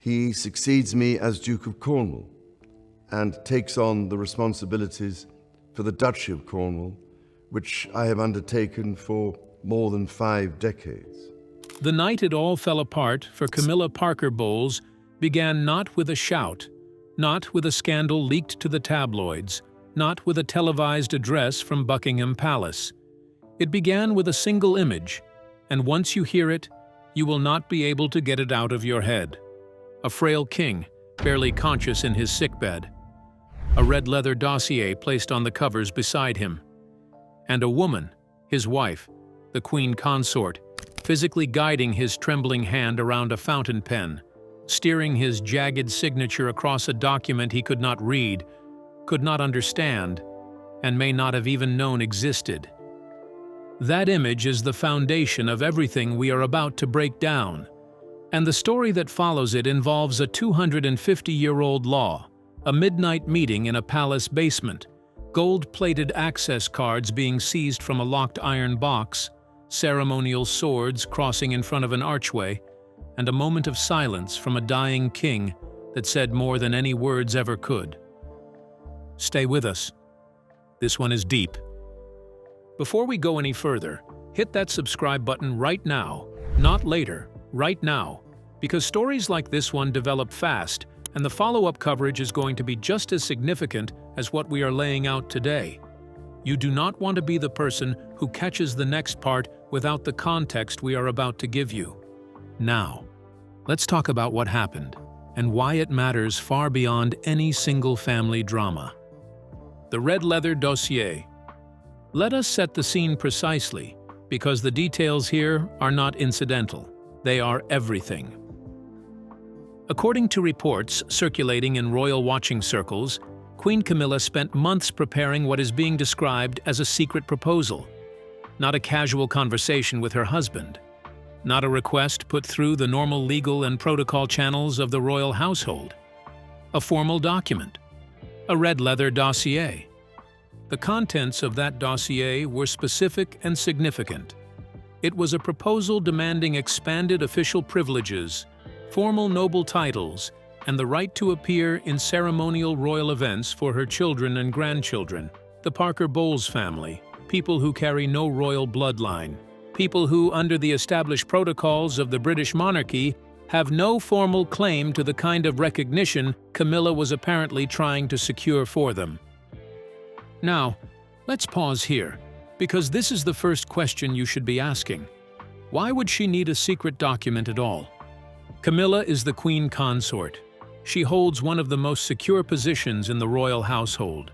He succeeds me as Duke of Cornwall and takes on the responsibilities for the Duchy of Cornwall, which I have undertaken for more than 5 decades. The night it all fell apart for Camilla Parker Bowles began not with a shout, not with a scandal leaked to the tabloids, not with a televised address from Buckingham Palace. It began with a single image, and once you hear it, you will not be able to get it out of your head. A frail king, barely conscious in his sickbed. A red leather dossier placed on the covers beside him. And a woman, his wife, the Queen Consort, physically guiding his trembling hand around a fountain pen, steering his jagged signature across a document he could not read, could not understand, and may not have even known existed. That image is the foundation of everything we are about to break down, and the story that follows it involves a 250-year-old law, a midnight meeting in a palace basement, gold-plated access cards being seized from a locked iron box, ceremonial swords crossing in front of an archway, and a moment of silence from a dying king that said more than any words ever could. Stay with us. This one is deep. Before we go any further, hit that subscribe button right now, not later, right now, because stories like this one develop fast, and the follow-up coverage is going to be just as significant as what we are laying out today. You do not want to be the person who catches the next part without the context we are about to give you. Now, let's talk about what happened and why it matters far beyond any single family drama. The red leather dossier. Let us set the scene precisely, because the details here are not incidental. They are everything. According to reports circulating in royal watching circles, Queen Camilla spent months preparing what is being described as a secret proposal. Not a casual conversation with her husband. Not a request put through the normal legal and protocol channels of the royal household. A formal document. A red leather dossier. The contents of that dossier were specific and significant. It was a proposal demanding expanded official privileges, formal noble titles, and the right to appear in ceremonial royal events for her children and grandchildren, the Parker Bowles family, people who carry no royal bloodline, people who, under the established protocols of the British monarchy, have no formal claim to the kind of recognition Camilla was apparently trying to secure for them. Now, let's pause here, because this is the first question you should be asking. Why would she need a secret document at all? Camilla is the Queen Consort. She holds one of the most secure positions in the royal household.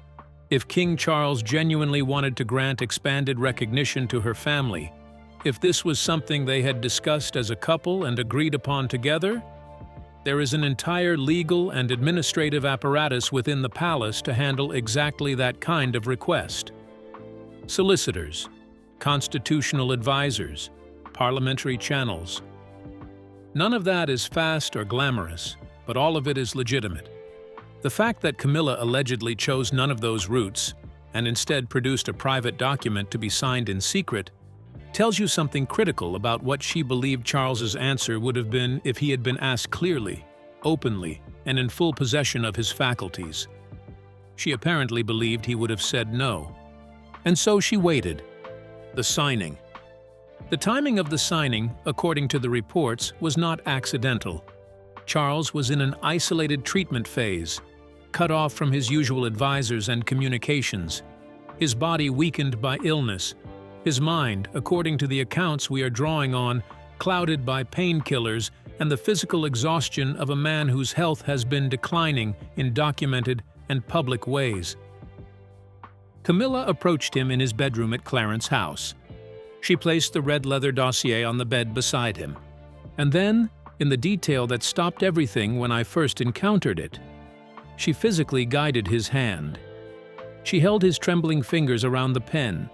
If King Charles genuinely wanted to grant expanded recognition to her family, if this was something they had discussed as a couple and agreed upon together, there is an entire legal and administrative apparatus within the palace to handle exactly that kind of request. Solicitors, constitutional advisors, parliamentary channels. None of that is fast or glamorous, but all of it is legitimate. The fact that Camilla allegedly chose none of those routes and instead produced a private document to be signed in secret tells you something critical about what she believed Charles's answer would have been if he had been asked clearly, openly, and in full possession of his faculties. She apparently believed he would have said no. And so she waited. The signing. The timing of the signing, according to the reports, was not accidental. Charles was in an isolated treatment phase, cut off from his usual advisors and communications, his body weakened by illness, his mind, according to the accounts we are drawing on, clouded by painkillers and the physical exhaustion of a man whose health has been declining in documented and public ways. Camilla approached him in his bedroom at Clarence House. She placed the red leather dossier on the bed beside him. And then, in the detail that stopped everything when I first encountered it, she physically guided his hand. She held his trembling fingers around the pen.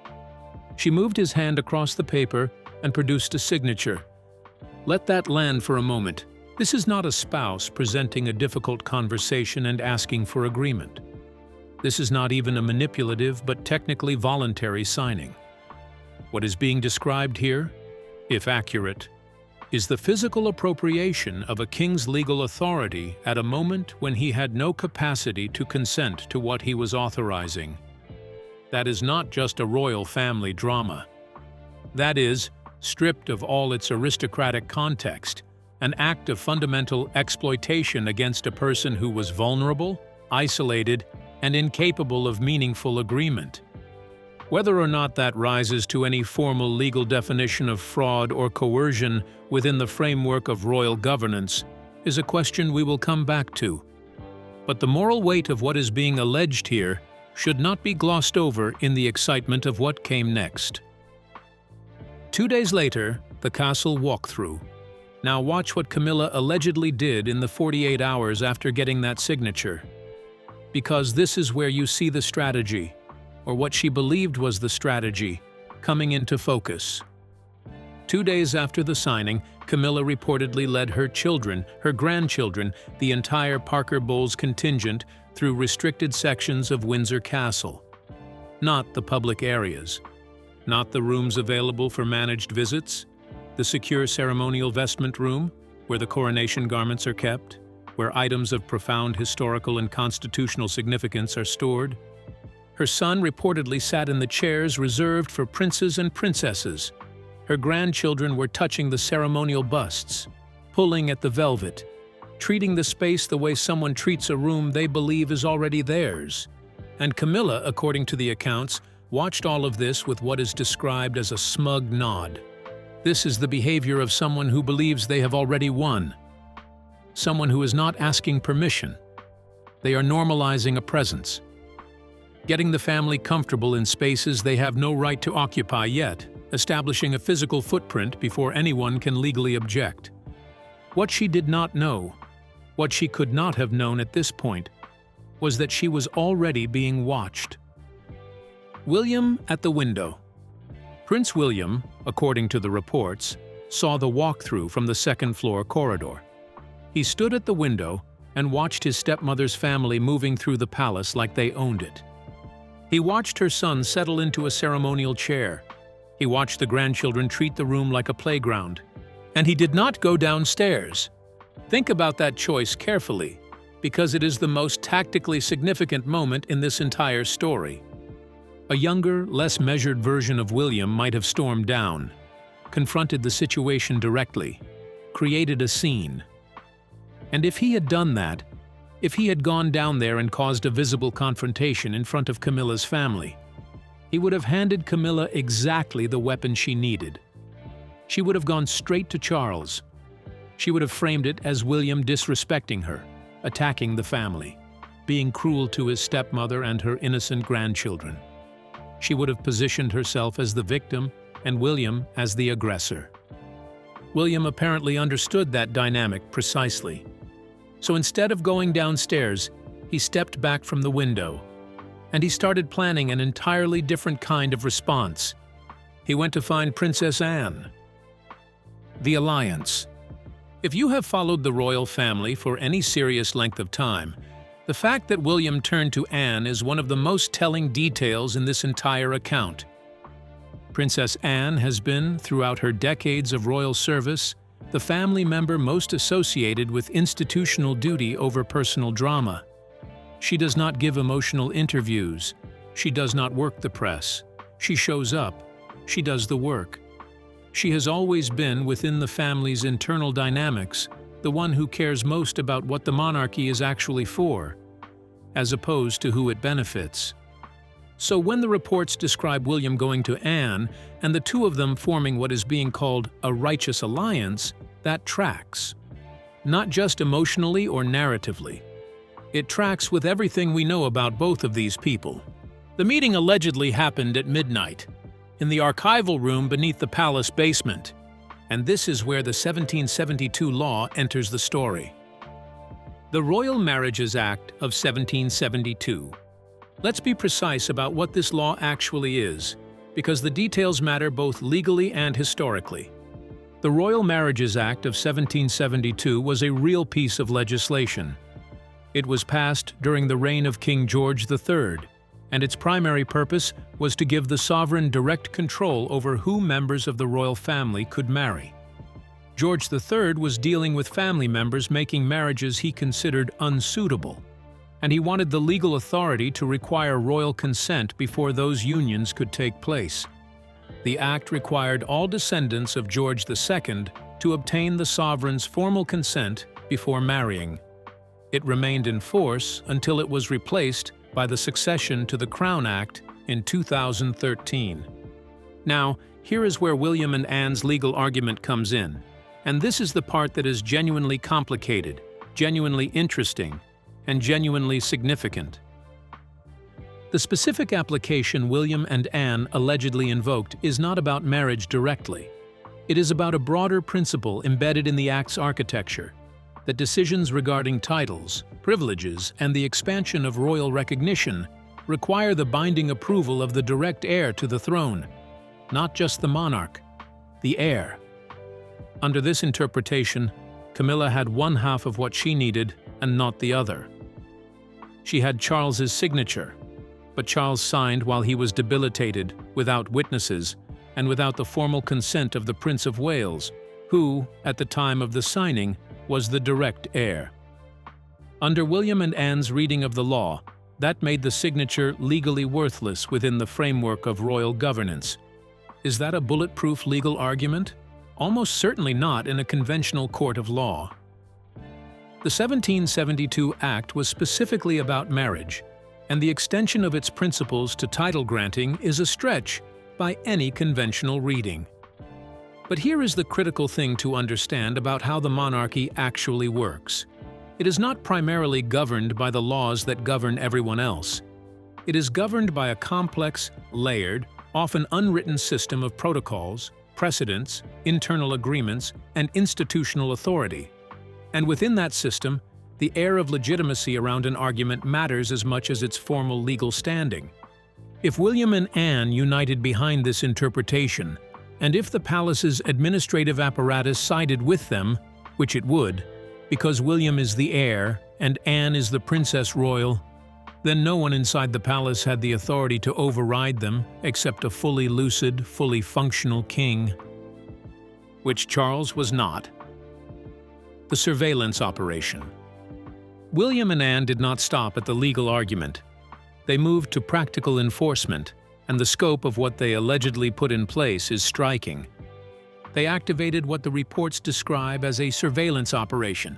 She moved his hand across the paper and produced a signature. Let that land for a moment. This is not a spouse presenting a difficult conversation and asking for agreement. This is not even a manipulative but technically voluntary signing. What is being described here, if accurate, is the physical appropriation of a king's legal authority at a moment when he had no capacity to consent to what he was authorizing. That is not just a royal family drama. That is, stripped of all its aristocratic context, an act of fundamental exploitation against a person who was vulnerable, isolated, and incapable of meaningful agreement. Whether or not that rises to any formal legal definition of fraud or coercion within the framework of royal governance is a question we will come back to. But the moral weight of what is being alleged here should not be glossed over in the excitement of what came next. 2 days later, the castle walkthrough. Now watch what Camilla allegedly did in the 48 hours after getting that signature. Because this is where you see the strategy, or what she believed was the strategy, coming into focus. 2 days after the signing, Camilla reportedly led her children, her grandchildren, the entire Parker Bowles contingent through restricted sections of Windsor Castle. Not the public areas. Not the rooms available for managed visits, the secure ceremonial vestment room, where the coronation garments are kept, where items of profound historical and constitutional significance are stored. Her son reportedly sat in the chairs reserved for princes and princesses. Her grandchildren were touching the ceremonial busts, pulling at the velvet, treating the space the way someone treats a room they believe is already theirs. And Camilla, according to the accounts, watched all of this with what is described as a smug nod. This is the behavior of someone who believes they have already won. Someone who is not asking permission. They are normalizing a presence. Getting the family comfortable in spaces they have no right to occupy yet, establishing a physical footprint before anyone can legally object. What she did not know, what she could not have known at this point, was that she was already being watched. William at the window. Prince William, according to the reports, saw the walkthrough from the second-floor corridor. He stood at the window and watched his stepmother's family moving through the palace like they owned it. He watched her son settle into a ceremonial chair. He watched the grandchildren treat the room like a playground. And he did not go downstairs. Think about that choice carefully, because it is the most tactically significant moment in this entire story. A younger, less measured version of William might have stormed down, confronted the situation directly, created a scene. And if he had done that, if he had gone down there and caused a visible confrontation in front of Camilla's family, he would have handed Camilla exactly the weapon she needed. She would have gone straight to Charles. She would have framed it as William disrespecting her, attacking the family, being cruel to his stepmother and her innocent grandchildren. She would have positioned herself as the victim and William as the aggressor. William apparently understood that dynamic precisely. So instead of going downstairs, he stepped back from the window, and he started planning an entirely different kind of response. He went to find Princess Anne. The alliance. If you have followed the royal family for any serious length of time, the fact that William turned to Anne is one of the most telling details in this entire account. Princess Anne has been, throughout her decades of royal service, the family member most associated with institutional duty over personal drama. She does not give emotional interviews. She does not work the press. She shows up. She does the work. She has always been, within the family's internal dynamics, the one who cares most about what the monarchy is actually for, as opposed to who it benefits. So when the reports describe William going to Anne and the two of them forming what is being called a righteous alliance, that tracks. Not just emotionally or narratively. It tracks with everything we know about both of these people. The meeting allegedly happened at midnight, in the archival room beneath the palace basement, and this is where the 1772 law enters the story. The Royal Marriages Act of 1772. Let's be precise about what this law actually is, because the details matter both legally and historically. The Royal Marriages Act of 1772 was a real piece of legislation. It was passed during the reign of King George III, and its primary purpose was to give the sovereign direct control over who members of the royal family could marry. George III was dealing with family members making marriages he considered unsuitable, and he wanted the legal authority to require royal consent before those unions could take place. The act required all descendants of George II to obtain the sovereign's formal consent before marrying. It remained in force until it was replaced by the Succession to the Crown Act in 2013. Now, here is where William and Anne's legal argument comes in, and this is the part that is genuinely complicated, genuinely interesting, and genuinely significant. The specific application William and Anne allegedly invoked is not about marriage directly. It is about a broader principle embedded in the Act's architecture, that decisions regarding titles, privileges, and the expansion of royal recognition require the binding approval of the direct heir to the throne, not just the monarch, the heir. Under this interpretation, Camilla had one half of what she needed and not the other. She had Charles's signature, but Charles signed while he was debilitated, without witnesses, and without the formal consent of the Prince of Wales, who, at the time of the signing, was the direct heir. Under William and Anne's reading of the law, that made the signature legally worthless within the framework of royal governance. Is that a bulletproof legal argument? Almost certainly not in a conventional court of law. The 1772 Act was specifically about marriage, and the extension of its principles to title granting is a stretch by any conventional reading. But here is the critical thing to understand about how the monarchy actually works. It is not primarily governed by the laws that govern everyone else. It is governed by a complex, layered, often unwritten system of protocols, precedents, internal agreements, and institutional authority. And within that system, the air of legitimacy around an argument matters as much as its formal legal standing. If William and Anne united behind this interpretation, and if the palace's administrative apparatus sided with them, which it would, because William is the heir and Anne is the princess royal, then no one inside the palace had the authority to override them except a fully lucid, fully functional king, which Charles was not. The surveillance operation. William and Anne did not stop at the legal argument. They moved to practical enforcement, and the scope of what they allegedly put in place is striking. They activated what the reports describe as a surveillance operation.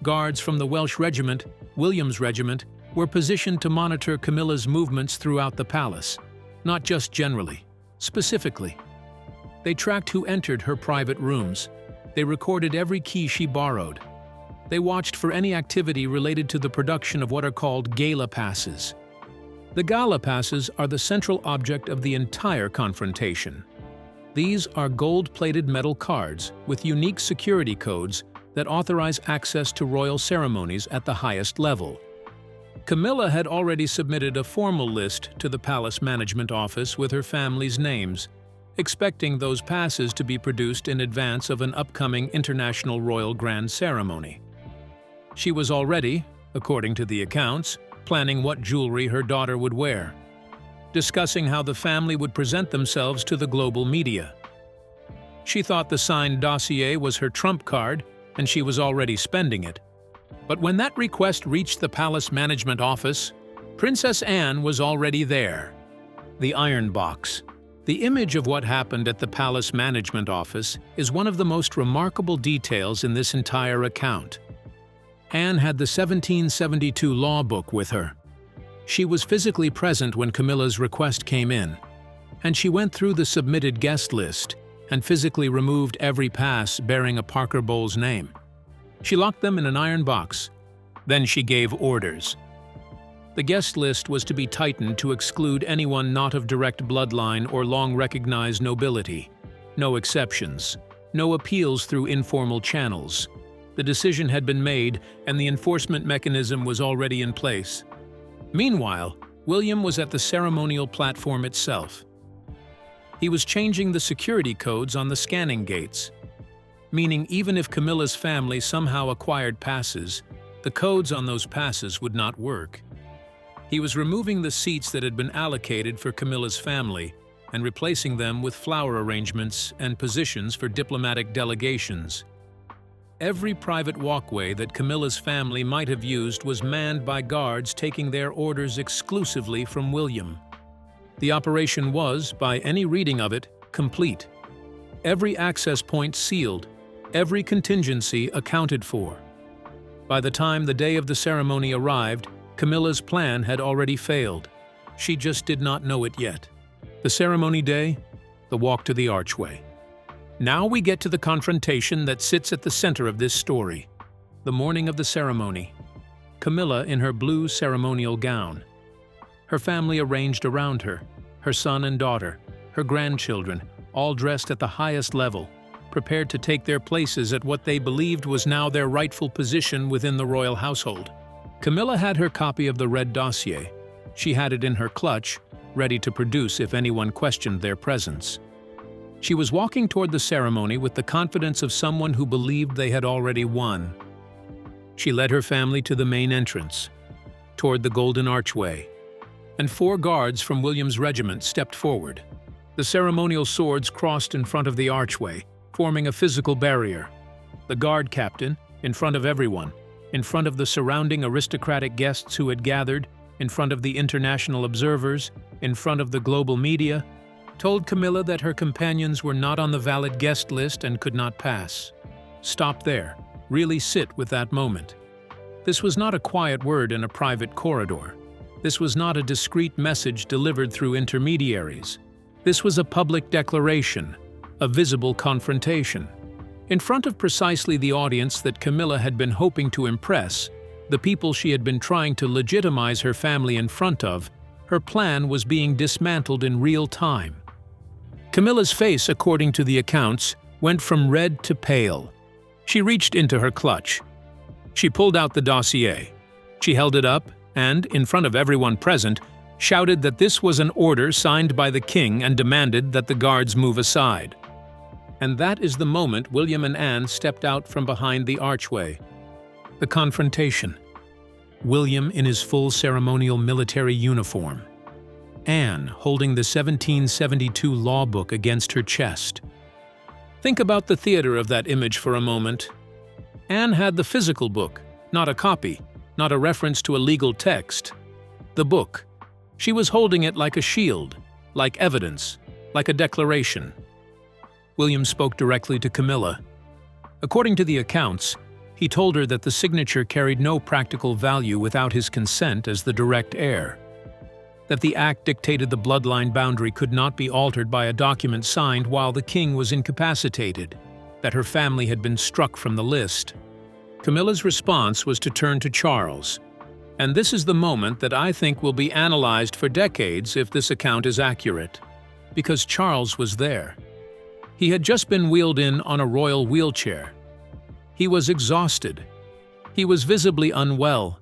Guards from the Welsh Regiment, William's regiment, were positioned to monitor Camilla's movements throughout the palace, not just generally, specifically. They tracked who entered her private rooms. They recorded every key she borrowed. They watched for any activity related to the production of what are called gala passes. The gala passes are the central object of the entire confrontation. These are gold-plated metal cards with unique security codes that authorize access to royal ceremonies at the highest level. Camilla had already submitted a formal list to the Palace Management Office with her family's names, expecting those passes to be produced in advance of an upcoming international royal grand ceremony. She was already, according to the accounts, planning what jewelry her daughter would wear, discussing how the family would present themselves to the global media. She thought the signed dossier was her trump card, and she was already spending it. But when that request reached the Palace Management Office, Princess Anne was already there. The Iron Box. The image of what happened at the Palace Management Office is one of the most remarkable details in this entire account. Anne had the 1772 law book with her. She was physically present when Camilla's request came in, and she went through the submitted guest list and physically removed every pass bearing a Parker Bowles name. She locked them in an iron box. Then she gave orders. The guest list was to be tightened to exclude anyone not of direct bloodline or long-recognized nobility. No exceptions. No appeals through informal channels. The decision had been made, and the enforcement mechanism was already in place. Meanwhile, William was at the ceremonial platform itself. He was changing the security codes on the scanning gates, meaning even if Camilla's family somehow acquired passes, the codes on those passes would not work. He was removing the seats that had been allocated for Camilla's family and replacing them with flower arrangements and positions for diplomatic delegations, Every private walkway that Camilla's family might have used was manned by guards taking their orders exclusively from William. The operation was, by any reading of it, complete. Every access point sealed, every contingency accounted for. By the time the day of the ceremony arrived, Camilla's plan had already failed. She just did not know it yet. The ceremony day, the walk to the archway. Now we get to the confrontation that sits at the center of this story. The morning of the ceremony. Camilla in her blue ceremonial gown. Her family arranged around her, her son and daughter, her grandchildren, all dressed at the highest level, prepared to take their places at what they believed was now their rightful position within the royal household. Camilla had her copy of the red dossier. She had it in her clutch, ready to produce if anyone questioned their presence. She was walking toward the ceremony with the confidence of someone who believed they had already won. She led her family to the main entrance, toward the golden archway, and 4 guards from William's regiment stepped forward. The ceremonial swords crossed in front of the archway, forming a physical barrier. The guard captain, in front of everyone, in front of the surrounding aristocratic guests who had gathered, in front of the international observers, in front of the global media, told Camilla that her companions were not on the valid guest list and could not pass. Stop there. Really sit with that moment. This was not a quiet word in a private corridor. This was not a discreet message delivered through intermediaries. This was a public declaration, a visible confrontation. In front of precisely the audience that Camilla had been hoping to impress, the people she had been trying to legitimize her family in front of, her plan was being dismantled in real time. Camilla's face, according to the accounts, went from red to pale. She reached into her clutch. She pulled out the dossier. She held it up and, in front of everyone present, shouted that this was an order signed by the king and demanded that the guards move aside. And that is the moment William and Anne stepped out from behind the archway. The confrontation. William in his full ceremonial military uniform. Anne holding the 1772 law book against her chest. Think about the theater of that image for a moment. Anne had the physical book, not a copy, not a reference to a legal text. The book. She was holding it like a shield, like evidence, like a declaration. William spoke directly to Camilla. According to the accounts, he told her that the signature carried no practical value without his consent as the direct heir. That the act dictated the bloodline boundary could not be altered by a document signed while the king was incapacitated. That her family had been struck from the list. Camilla's response was to turn to Charles. And this is the moment that I think will be analyzed for decades if this account is accurate. Because Charles was there. He had just been wheeled in on a royal wheelchair. He was exhausted. He was visibly unwell.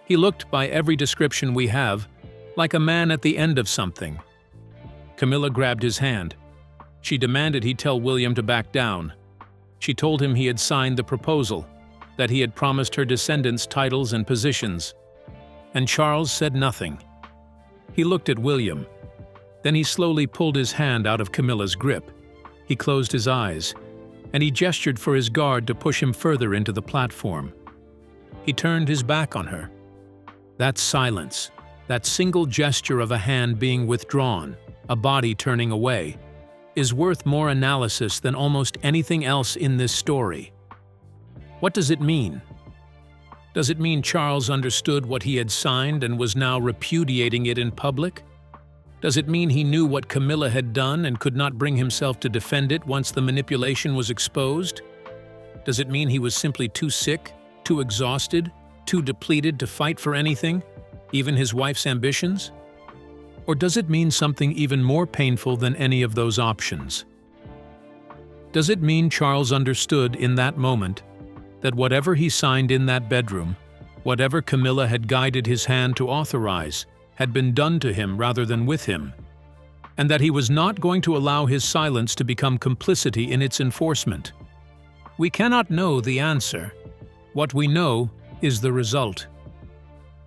He looked, by every description we have, like a man at the end of something. Camilla grabbed his hand. She demanded he tell William to back down. She told him he had signed the proposal, that he had promised her descendants titles and positions. And Charles said nothing. He looked at William. Then he slowly pulled his hand out of Camilla's grip. He closed his eyes, and he gestured for his guard to push him further into the platform. He turned his back on her. That silence, that single gesture of a hand being withdrawn, a body turning away, is worth more analysis than almost anything else in this story. What does it mean? Does it mean Charles understood what he had signed and was now repudiating it in public? Does it mean he knew what Camilla had done and could not bring himself to defend it once the manipulation was exposed? Does it mean he was simply too sick, too exhausted, too depleted to fight for anything, even his wife's ambitions? Or does it mean something even more painful than any of those options? Does it mean Charles understood in that moment that whatever he signed in that bedroom, whatever Camilla had guided his hand to authorize, had been done to him rather than with him, and that he was not going to allow his silence to become complicity in its enforcement? We cannot know the answer. What we know is the result.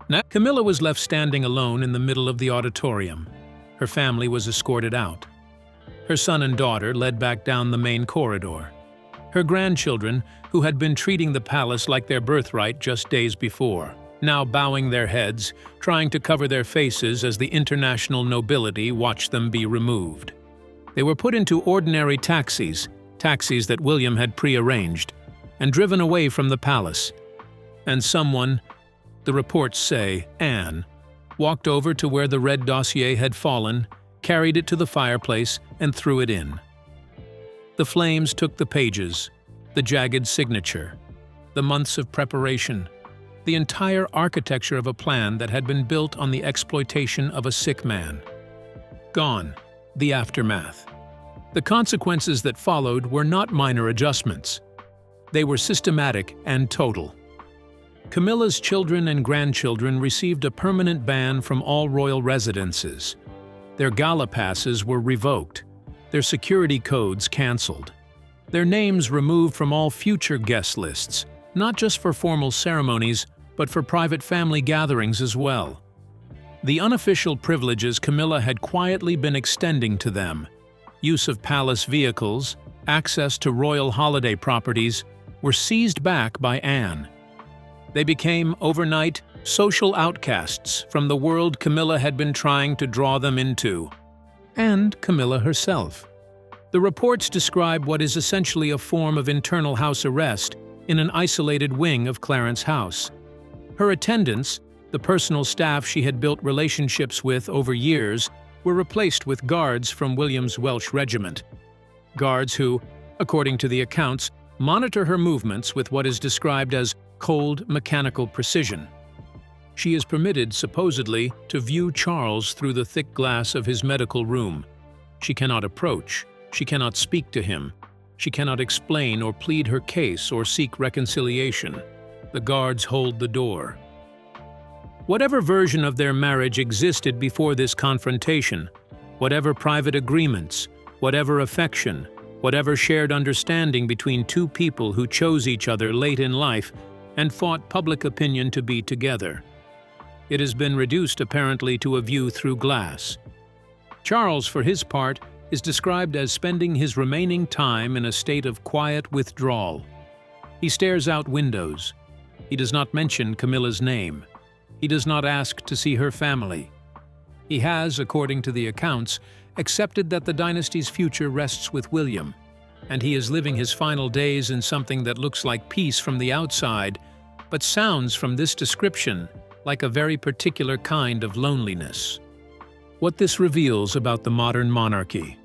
Now, Camilla was left standing alone in the middle of the auditorium. Her family was escorted out. Her son and daughter led back down the main corridor. Her grandchildren, who had been treating the palace like their birthright just days before, now bowing their heads, trying to cover their faces as the international nobility watched them be removed. They were put into ordinary taxis that William had prearranged, and driven away from the palace. And someone, the reports say Anne, walked over to where the red dossier had fallen, carried it to the fireplace, and threw it in. The flames took the pages, the jagged signature, the months of preparation, the entire architecture of a plan that had been built on the exploitation of a sick man. Gone, the aftermath. The consequences that followed were not minor adjustments. They were systematic and total. Camilla's children and grandchildren received a permanent ban from all royal residences. Their gala passes were revoked, their security codes cancelled, their names removed from all future guest lists, not just for formal ceremonies, but for private family gatherings as well. The unofficial privileges Camilla had quietly been extending to them, use of palace vehicles, access to royal holiday properties, were seized back by Anne. They became, overnight, social outcasts from the world Camilla had been trying to draw them into. And Camilla herself. The reports describe what is essentially a form of internal house arrest in an isolated wing of Clarence House. Her attendants, the personal staff she had built relationships with over years, were replaced with guards from William's Welsh regiment. Guards who, according to the accounts, monitor her movements with what is described as cold, mechanical precision. She is permitted, supposedly, to view Charles through the thick glass of his medical room. She cannot approach, she cannot speak to him, she cannot explain or plead her case or seek reconciliation. The guards hold the door. Whatever version of their marriage existed before this confrontation, whatever private agreements, whatever affection, whatever shared understanding between two people who chose each other late in life and fought public opinion to be together. It has been reduced apparently to a view through glass. Charles, for his part, is described as spending his remaining time in a state of quiet withdrawal. He stares out windows. He does not mention Camilla's name. He does not ask to see her family. He has, according to the accounts, accepted that the dynasty's future rests with William, and he is living his final days in something that looks like peace from the outside, but sounds from this description like a very particular kind of loneliness. What this reveals about the modern monarchy.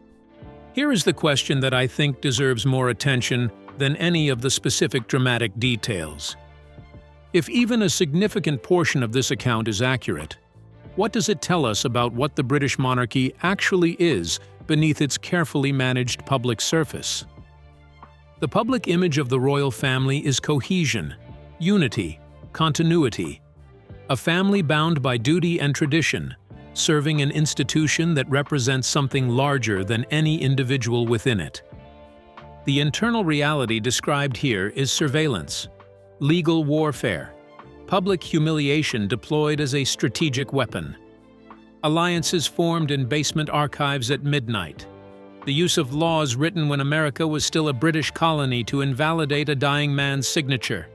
Here is the question that I think deserves more attention than any of the specific dramatic details. If even a significant portion of this account is accurate, what does it tell us about what the British monarchy actually is beneath its carefully managed public surface? The public image of the royal family is cohesion, unity, continuity, a family bound by duty and tradition, serving an institution that represents something larger than any individual within it. The internal reality described here is surveillance, legal warfare, public humiliation deployed as a strategic weapon, alliances formed in basement archives at midnight, the use of laws written when America was still a British colony to invalidate a dying man's signature.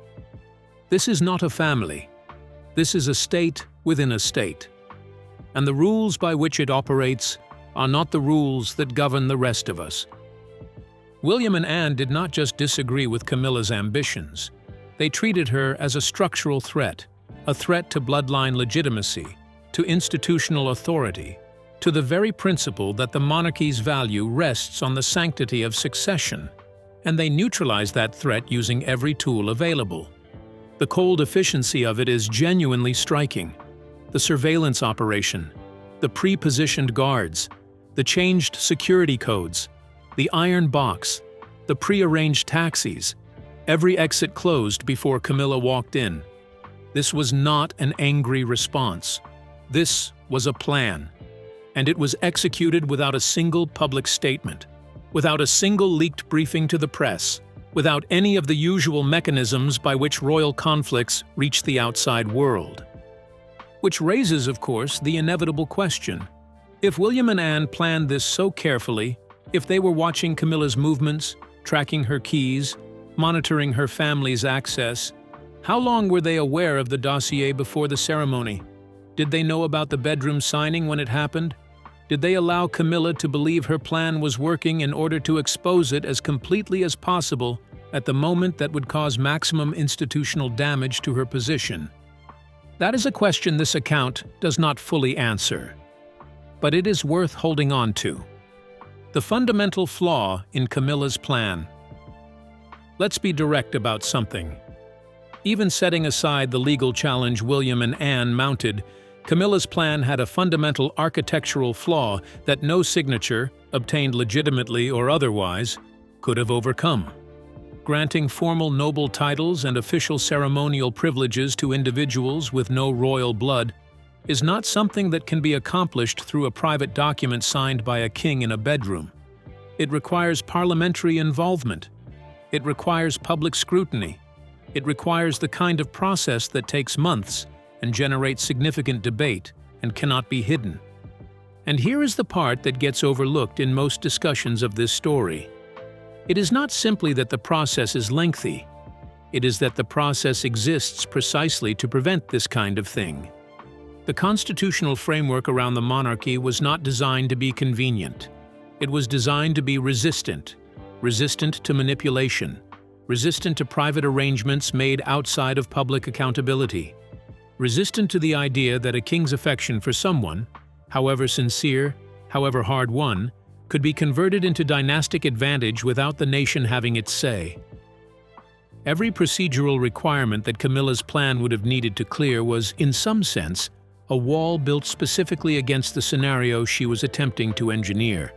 This is not a family. This is a state within a state. And the rules by which it operates are not the rules that govern the rest of us. William and Anne did not just disagree with Camilla's ambitions. They treated her as a structural threat, a threat to bloodline legitimacy, to institutional authority, to the very principle that the monarchy's value rests on the sanctity of succession, and they neutralized that threat using every tool available. The cold efficiency of it is genuinely striking. The surveillance operation, the pre-positioned guards, the changed security codes, the iron box, the pre-arranged taxis, every exit closed before Camilla walked in. This was not an angry response. This was a plan. And it was executed without a single public statement, without a single leaked briefing to the press, without any of the usual mechanisms by which royal conflicts reach the outside world. Which raises, of course, the inevitable question. If William and Anne planned this so carefully, if they were watching Camilla's movements, tracking her keys, monitoring her family's access. How long were they aware of the dossier before the ceremony? Did they know about the bedroom signing when it happened? Did they allow Camilla to believe her plan was working in order to expose it as completely as possible at the moment that would cause maximum institutional damage to her position? That is a question this account does not fully answer, but it is worth holding on to. The fundamental flaw in Camilla's plan. Let's be direct about something. Even setting aside the legal challenge William and Anne mounted, Camilla's plan had a fundamental architectural flaw that no signature, obtained legitimately or otherwise, could have overcome. Granting formal noble titles and official ceremonial privileges to individuals with no royal blood is not something that can be accomplished through a private document signed by a king in a bedroom. It requires parliamentary involvement. It requires public scrutiny. It requires the kind of process that takes months and generates significant debate and cannot be hidden. And here is the part that gets overlooked in most discussions of this story. It is not simply that the process is lengthy. It is that the process exists precisely to prevent this kind of thing. The constitutional framework around the monarchy was not designed to be convenient. It was designed to be resistant to manipulation, resistant to private arrangements made outside of public accountability, resistant to the idea that a king's affection for someone, however sincere, however hard-won, could be converted into dynastic advantage without the nation having its say. Every procedural requirement that Camilla's plan would have needed to clear was, in some sense, a wall built specifically against the scenario she was attempting to engineer.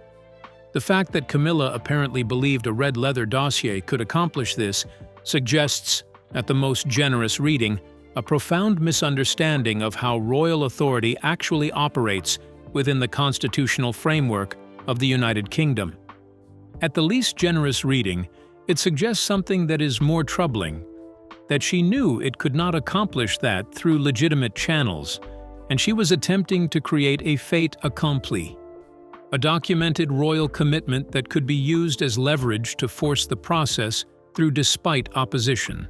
The fact that Camilla apparently believed a red leather dossier could accomplish this suggests, at the most generous reading, a profound misunderstanding of how royal authority actually operates within the constitutional framework of the United Kingdom. At the least generous reading, it suggests something that is more troubling, that she knew it could not accomplish that through legitimate channels, and she was attempting to create a fait accompli, a documented royal commitment that could be used as leverage to force the process through despite opposition.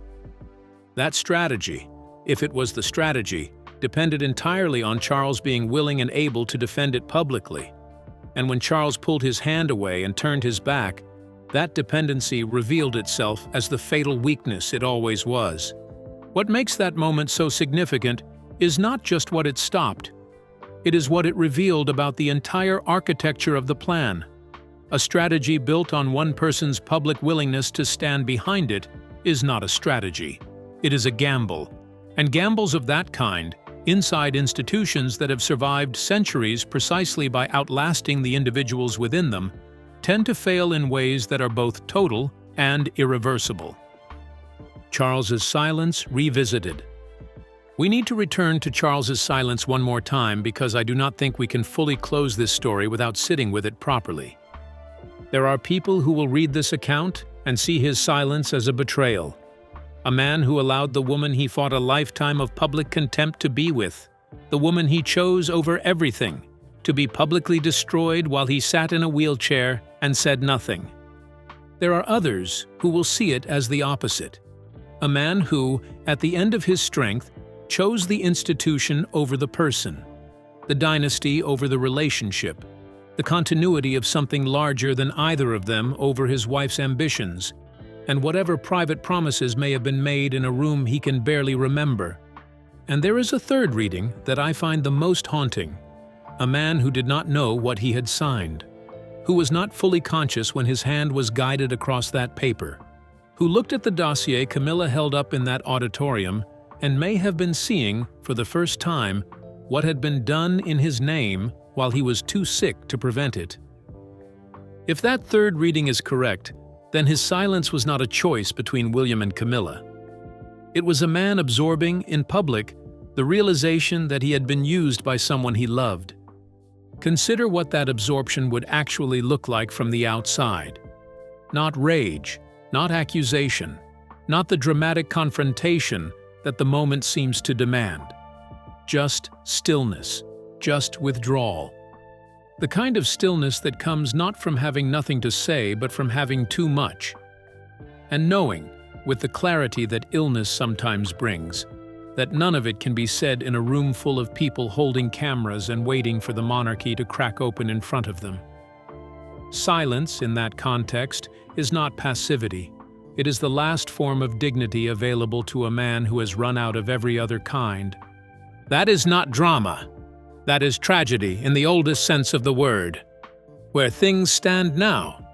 That strategy, if it was the strategy, depended entirely on Charles being willing and able to defend it publicly. And when Charles pulled his hand away and turned his back, that dependency revealed itself as the fatal weakness it always was. What makes that moment so significant is not just what it stopped. It is what it revealed about the entire architecture of the plan. A strategy built on one person's public willingness to stand behind it is not a strategy. It is a gamble. And gambles of that kind, inside institutions that have survived centuries precisely by outlasting the individuals within them, tend to fail in ways that are both total and irreversible. Charles's silence revisited. We need to return to Charles's silence one more time because I do not think we can fully close this story without sitting with it properly. There are people who will read this account and see his silence as a betrayal. A man who allowed the woman he fought a lifetime of public contempt to be with, the woman he chose over everything, to be publicly destroyed while he sat in a wheelchair and said nothing. There are others who will see it as the opposite. A man who, at the end of his strength, chose the institution over the person, the dynasty over the relationship, the continuity of something larger than either of them over his wife's ambitions, and whatever private promises may have been made in a room he can barely remember. And there is a third reading that I find the most haunting. A man who did not know what he had signed, who was not fully conscious when his hand was guided across that paper, who looked at the dossier Camilla held up in that auditorium and may have been seeing, for the first time, what had been done in his name while he was too sick to prevent it. If that third reading is correct, then his silence was not a choice between William and Camilla. It was a man absorbing, in public, the realization that he had been used by someone he loved. Consider what that absorption would actually look like from the outside. Not rage, not accusation, not the dramatic confrontation that the moment seems to demand. Just stillness, just withdrawal. The kind of stillness that comes not from having nothing to say, but from having too much. And knowing with the clarity that illness sometimes brings, that none of it can be said in a room full of people holding cameras and waiting for the monarchy to crack open in front of them. Silence, in that context, is not passivity. It is the last form of dignity available to a man who has run out of every other kind. That is not drama. That is tragedy in the oldest sense of the word. Where things stand now,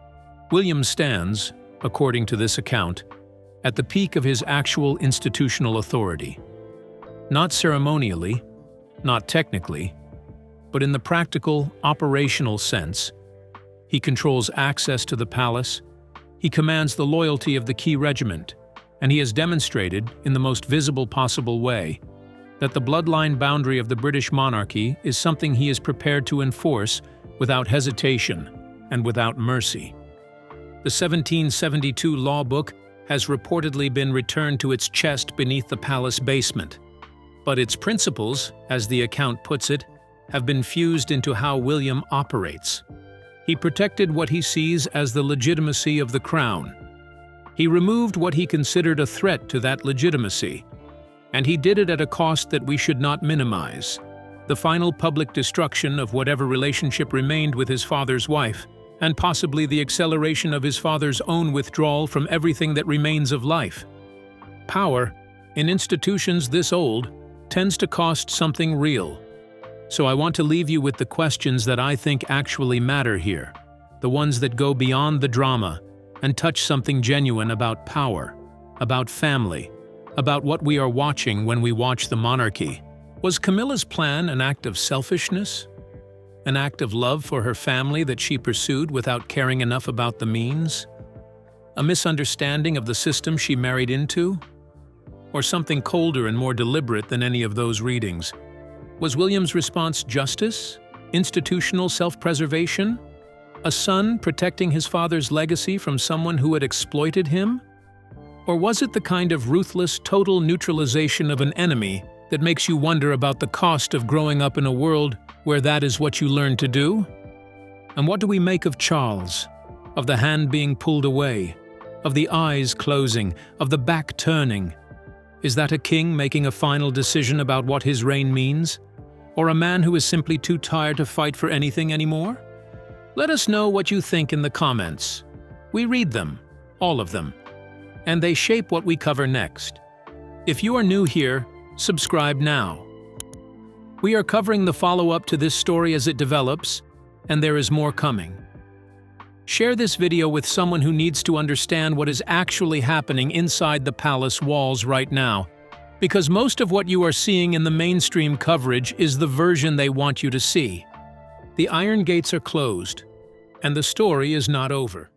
William stands, according to this account, at the peak of his actual institutional authority. Not ceremonially, not technically, but in the practical, operational sense. He controls access to the palace, he commands the loyalty of the key regiment, and he has demonstrated, in the most visible possible way, that the bloodline boundary of the British monarchy is something he is prepared to enforce without hesitation and without mercy. The 1772 law book has reportedly been returned to its chest beneath the palace basement, but its principles, as the account puts it, have been fused into how William operates. He protected what he sees as the legitimacy of the crown. He removed what he considered a threat to that legitimacy, and he did it at a cost that we should not minimize: the final public destruction of whatever relationship remained with his father's wife, and possibly the acceleration of his father's own withdrawal from everything that remains of life. Power, in institutions this old, tends to cost something real. So I want to leave you with the questions that I think actually matter here, the ones that go beyond the drama and touch something genuine about power, about family, about what we are watching when we watch the monarchy. Was Camilla's plan an act of selfishness? An act of love for her family that she pursued without caring enough about the means? A misunderstanding of the system she married into? Or something colder and more deliberate than any of those readings? Was William's response justice? Institutional self-preservation? A son protecting his father's legacy from someone who had exploited him? Or was it the kind of ruthless, total neutralization of an enemy that makes you wonder about the cost of growing up in a world where that is what you learn to do? And what do we make of Charles? Of the hand being pulled away? Of the eyes closing? Of the back turning? Is that a king making a final decision about what his reign means? Or a man who is simply too tired to fight for anything anymore? Let us know what you think in the comments. We read them, all of them, and they shape what we cover next. If you are new here, subscribe now. We are covering the follow-up to this story as it develops, and there is more coming. Share this video with someone who needs to understand what is actually happening inside the palace walls right now, because most of what you are seeing in the mainstream coverage is the version they want you to see. The iron gates are closed, and the story is not over.